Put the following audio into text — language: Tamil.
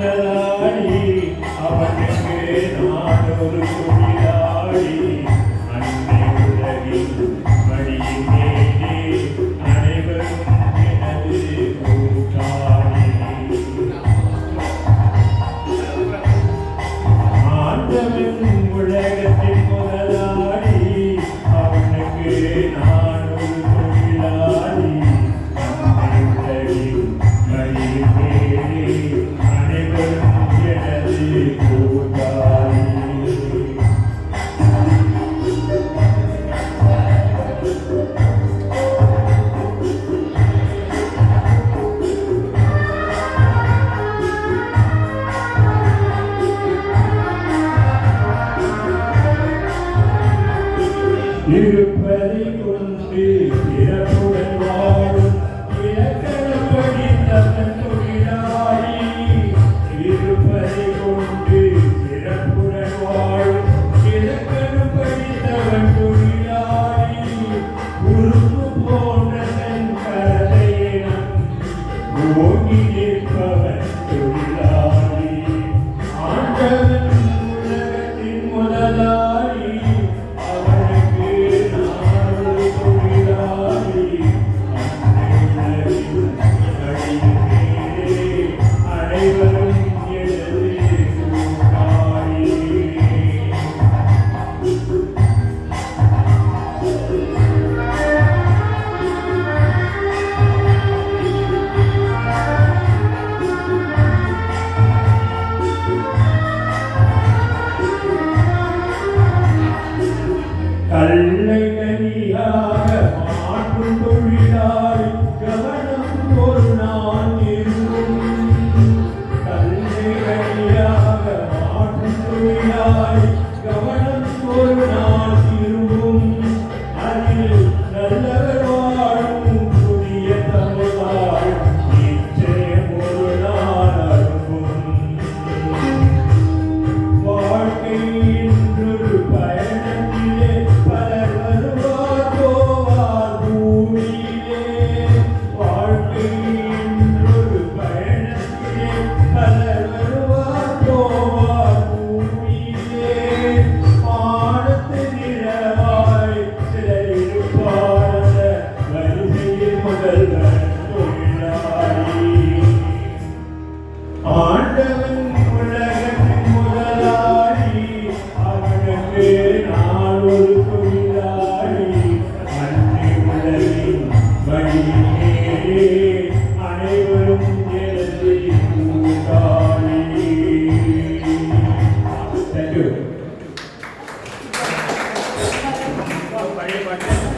முதலாளி அவனுக்கு நான் ஒரு தொழிலாளி அன்னை உலகில் மடியின் மேலே அனைவரும் எனது கூட்டாளி ஆண்டவன் உலகத்தின் முதலாளி அவனுக்கு நான் ஒரு தொழிலாளி அன்னை உலகில் மடியின் மேலே அனைவரும் எனது கூட்டாளி இருப்பதை கொண்டு இறப்புடன் வாழும் இலக்கணம் படித்தவன் தொழிலாளி இருப்பதை கொண்டு இறப்புடன் வாழும் இலக்கணம் படித்தவன் தொழிலாளி உருப்பு போன்ற தன் கதையினம் ஓங்கி நிற்பவன் தொழிலாளி ஆண்டவன் உலகத்தின் முதலாளி அவனுக்கு நான் ஒரு தொழிலாளி அன்னை உலகில் மடியின் மேலே அனைவரும் எனது கூட்டாளி கல்லைகனியாக மாற்றும் தொழிலாளி கவனம் ஒரு நாள் இருக்கும் கல்லைகனியாக மாற்றும் தொழிலாளி கவனம் ஒரு நாள் இருக்கும் அதில் நல்லவர் வாழும் புதிய சமுதாயம் நிச்சயம் ஒரு நாள் அருகும் வாழ்க்கை என்றொரு பயணத்திலே பலர் வருவார் போவார் பூமியிலே வாழ்க்கை என்றொரு பயணத்திலே பலர் வருவார் போவார் பூமியிலே வானத்து நிலவாய் சிலர் இருப்பார் அந்த வரிசையில் முதல்வன் தொழிலாளி ஆண்டவன் உலகத்தின் முதலாளி அவனுக்கு நான் ஒரு தொழிலாளி அன்னை உலகின் மடியின் மேலே அனைவரும் எனது கூட்டாளி. Thank you.